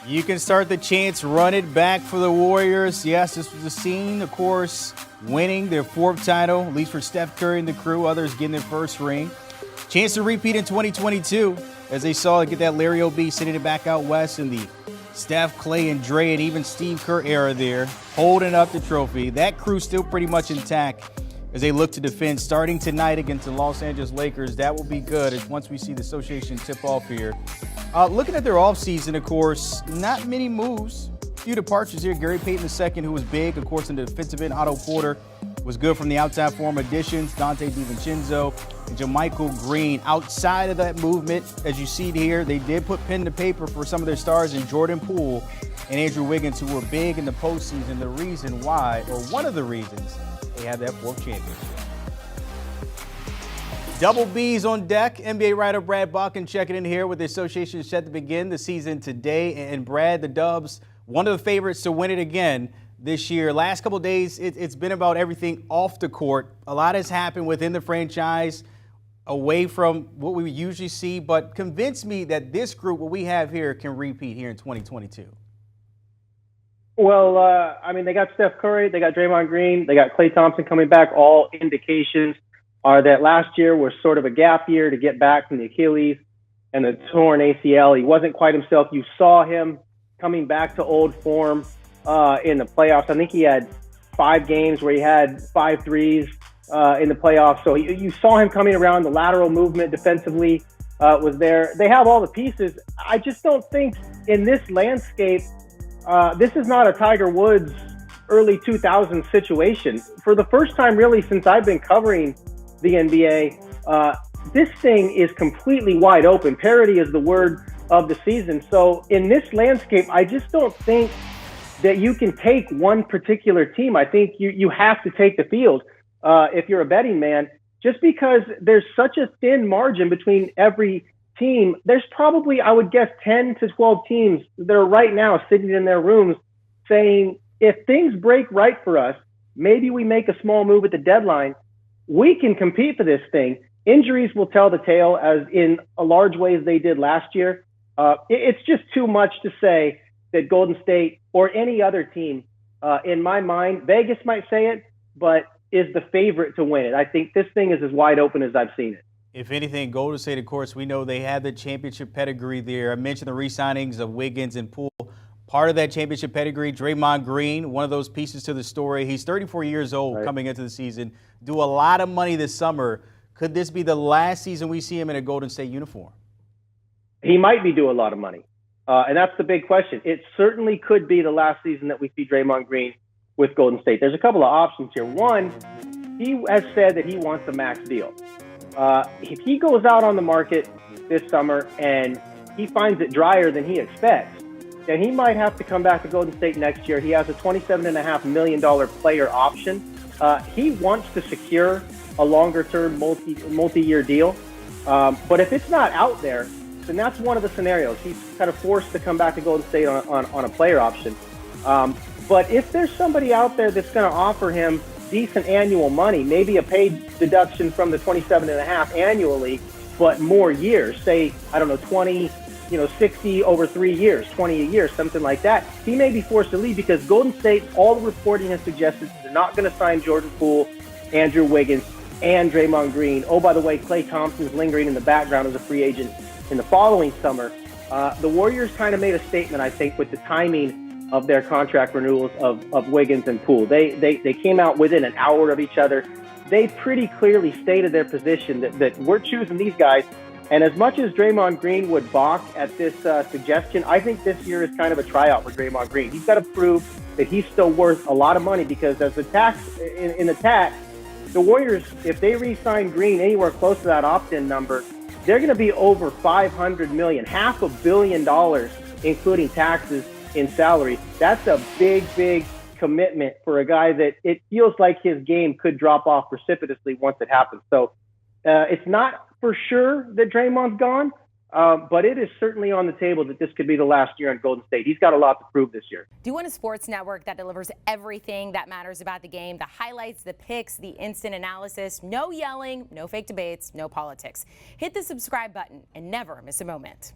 You can start the chants, run it back for the Warriors. Yes, this was the scene, of course, winning their fourth title, at least for Steph Curry and the crew, others getting their first ring. Chance to repeat in 2022, as they saw get that Larry O.B. sending it back out west in the Steph, Clay, and Dre, and even Steve Kerr era there, holding up the trophy. That crew still pretty much intact as they look to defend starting tonight against the Los Angeles Lakers. That will be good as once we see the association tip off here. Looking at their offseason, of course, not many moves. A few departures here. Gary Payton II, who was big, of course, in the defensive end. Otto Porter was good from the outside form additions. Dante DiVincenzo and JaMychal Green. Outside of that movement, as you see here, they did put pen to paper for some of their stars in Jordan Poole and Andrew Wiggins, who were big in the postseason. The reason why, or one of the reasons, they have that fourth championship. Double B's on deck. NBA writer Brad Botkin checking in here with the association set to begin the season today. And Brad, the Dubs, one of the favorites to win it again this year. Last couple of days, it's been about everything off the court. A lot has happened within the franchise, away from what we usually see. But convince me that this group, what we have here, can repeat here in 2022. Well, they got Steph Curry, they got Draymond Green, they got Klay Thompson coming back. All indications are that last year was sort of a gap year to get back from the Achilles and the torn ACL. He wasn't quite himself. You saw him coming back to old form in the playoffs. I think he had 5 games where he had 5 threes in the playoffs. So you saw him coming around. The lateral movement defensively was there. They have all the pieces. I just don't think in this landscape, this is not a Tiger Woods early 2000s situation. For the first time really since I've been covering the NBA, this thing is completely wide open. Parity is the word of the season. So in this landscape, I just don't think that you can take one particular team. I think you have to take the field if you're a betting man, just because there's such a thin margin between every team. There's probably, I would guess, 10 to 12 teams that are right now sitting in their rooms saying, if things break right for us, maybe we make a small move at the deadline, we can compete for this thing. Injuries will tell the tale, as in a large ways they did last year. It's just too much to say that Golden State or any other team, in my mind, Vegas might say it, but is the favorite to win it. I think this thing is as wide open as I've seen it. If anything, Golden State, of course, we know they have the championship pedigree there. I mentioned the re-signings of Wiggins and Poole. Part of that championship pedigree, Draymond Green, one of those pieces to the story. He's 34 years old coming into the season. Do a lot of money this summer. Could this be the last season we see him in a Golden State uniform? He might be due a lot of money. And that's the big question. It certainly could be the last season that we see Draymond Green with Golden State. There's a couple of options here. One, he has said that he wants a max deal. If he goes out on the market this summer and he finds it drier than he expects, then he might have to come back to Golden State next year. He has a $27.5 million player option. He wants to secure a longer-term, multi-year deal. But if it's not out there, then that's one of the scenarios. He's kind of forced to come back to Golden State on a player option. But if there's somebody out there that's going to offer him decent annual money, maybe a paid deduction from the $27.5 annually, but more years, say, 20, 60 over 3 years, 20 a year, something like that, he may be forced to leave because Golden State, all the reporting has suggested they're not going to sign Jordan Poole, Andrew Wiggins, and Draymond Green. Oh, by the way, Klay Thompson's lingering in the background as a free agent in the following summer. The Warriors kind of made a statement, I think, with the timing of their contract renewals of Wiggins and Poole. They came out within an hour of each other. They pretty clearly stated their position that we're choosing these guys. And as much as Draymond Green would balk at this suggestion, I think this year is kind of a tryout for Draymond Green. He's got to prove that he's still worth a lot of money because as the tax in the tax, the Warriors, if they re-sign Green anywhere close to that opt-in number, they're going to be over $500 million, $500 million, including taxes in salary. That's a big, big commitment for a guy that it feels like his game could drop off precipitously once it happens. So it's not for sure that Draymond's gone, but it is certainly on the table that this could be the last year in Golden State. He's got a lot to prove this year. Do you want a sports network that delivers everything that matters about the game? The highlights, the picks, the instant analysis, no yelling, no fake debates, no politics. Hit the subscribe button and never miss a moment.